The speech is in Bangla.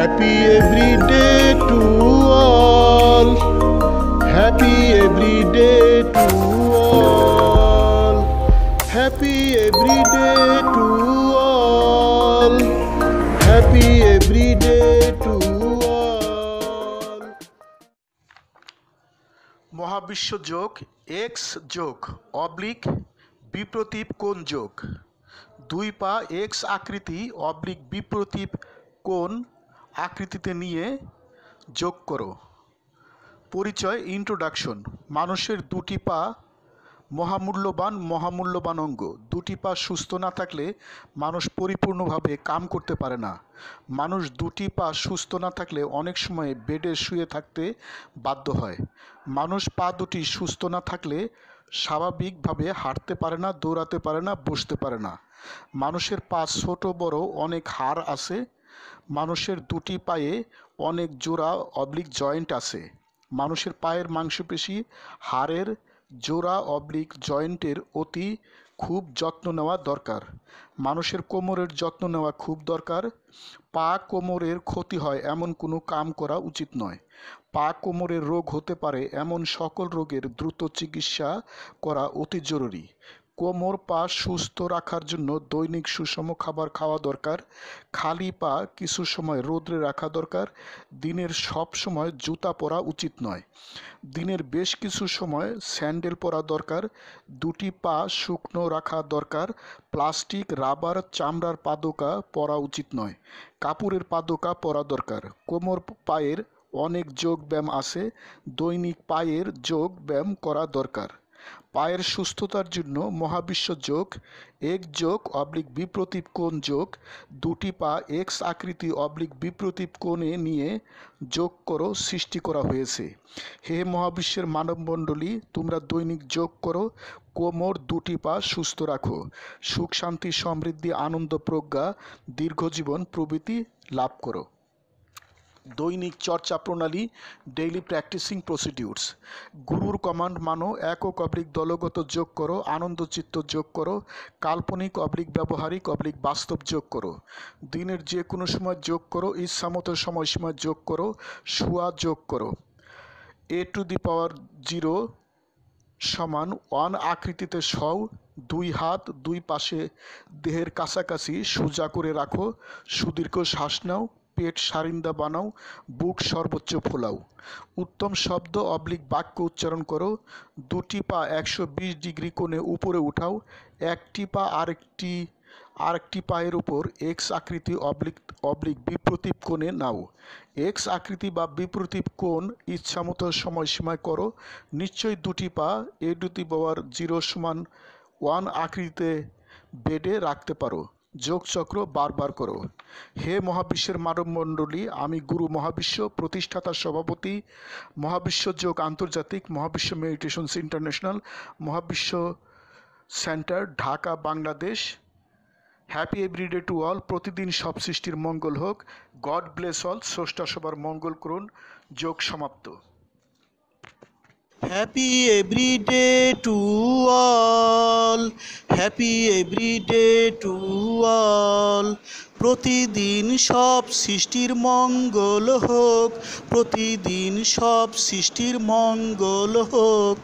Happy every day to all. Happy every day to all. Happy every day to all. Happy every day to all. মহাবিশ্ব যোগ এক্স যোগ অবলিক বিপ্রতীপ কোণ যোগ দুই পা এক্স আকৃতি অবলিক বিপ্রতীপ কোণ আকৃতিতে নিয়ে যোগ করো। পরিচয় ইন্ট্রোডাকশন। মানুষের দুটি পা মহামূল্যবান অঙ্গ। দুটি পা সুস্থ না থাকলে মানুষ পরিপূর্ণভাবে কাম করতে পারে না। মানুষ দুটি পা সুস্থ না থাকলে অনেক সময় বেডে শুয়ে থাকতে বাধ্য হয়। মানুষ পা দুটি সুস্থ না থাকলে স্বাভাবিকভাবে হাঁটতে পারে না, দৌড়াতে পারে না, বসতে পারে না। মানুষের পা ছোট বড় অনেক হাড় আছে। মানুষের দুটি পায়ে অনেক জোড়া অবলিক জয়েন্ট আছে। মানুষের পায়ের মাংসপেশি হাড়ের জোড়া অবলিক জয়েন্টের খুব যত্ন নেওয়া দরকার। মানুষের কোমরের যত্ন নেওয়া খুব দরকার। পা কোমরের ক্ষতি হয় এমন কোনো কাম করা উচিত নয়। পা কোমরের রোগ হতে পারে এমন সকল রোগের দ্রুত চিকিৎসা করা অতি জরুরি। কোমর পা সুস্থ রাখার জন্য দৈনিক সুষম খাবার খাওয়া দরকার। খালি পা কিছু সময় রোদে রাখা দরকার। দিনের সব সময় জুতা পরা উচিত নয়। দিনের বেশ কিছু সময় স্যান্ডেল পরা দরকার। দুটি পা শুকনো রাখা দরকার। প্লাস্টিক, রাবার, চামড়ার পাদুকা পরা উচিত নয়। কাপড়ের পাদুকা পরা দরকার। কোমর পায়ের অনেক যোগ ব্যায়াম আছে। দৈনিক পায়ের যোগ ব্যায়াম করা দরকার। পায়ের সুস্থতার জন্য মহাবিশ্ব যোগ এক যোগ অবলিক বিপ্রতীপ কোণ যোগ দুটি পা এক্স আকৃতি অবলিক বিপ্রতীপ কোণে নিয়ে যোগ করো সৃষ্টি করা হয়েছে। হে মহাবিশ্বের মানবমণ্ডলী, তোমরা দৈনিক যোগ করো। কোমর দুটি পা সুস্থ রাখো। সুখ শান্তি সমৃদ্ধি আনন্দ প্রজ্ঞা দীর্ঘজীবন প্রভৃতি লাভ করো। দৈনিক চর্চা প্রণালী ডেইলি প্র্যাকটিসিং প্রসিডিউরস। গুরুর কমান্ড মানো। একক অবলিক দলগত যোগ করো। আনন্দচিত্ত যোগ করো। কাল্পনিক অবলিক ব্যবহারিক অবলিক বাস্তব যোগ করো। দিনের যে কোনো সময় যোগ করো। ইচ্ছামতো সময়সীমা যোগ করো। শুয়া যোগ করো। a⁻0 সমান 1 আকৃতিতে শও। দুই হাত দুই পাশে দেহের কাছাকাছি সোজা করে রাখো। সুদীর্ঘ শ্বাস নাও। পেট সারিন্দা বানাও। বুক সর্বোচ্চ ফোলাও। উত্তম শব্দ অবলিক বাক্য উচ্চারণ করো। দুটি পা 120 ডিগ্রি কোণে উপরে উঠাও। একটি পা আরেকটি পায়ের উপর এক্স আকৃতি অবলিক বিপ্রতীপ কোণে নাও। এক্স আকৃতি বা বিপ্রতীপ কোণ ইচ্ছামতো সময়সীমায় করো। নিশ্চয়ই দুটি পা a⁻0 সমান 1 আকৃতিতে বেডে রাখতে পারো। যোগচক্র বারবার করো। হে মহাবিশ্বের মানবমণ্ডলী, আমি গুরু মহাবিশ্ব প্রতিষ্ঠাতা সভাপতি মহাবিশ্ব যোগ আন্তর্জাতিক মহাবিশ্ব মেডিটেশনস ইন্টারন্যাশনাল মহাবিশ্ব centre Dhaka Bangladesh. Happy everyday to all. প্রতিদিন সব সৃষ্টির মঙ্গল হোক। God bless all. স্রষ্টা সবার মঙ্গল করুন। যোগ সমাপ্ত। Happy every day to all. Happy every day to all. প্রতিদিন সব সৃষ্টির মঙ্গল হোক। প্রতিদিন সব সৃষ্টির মঙ্গল হোক।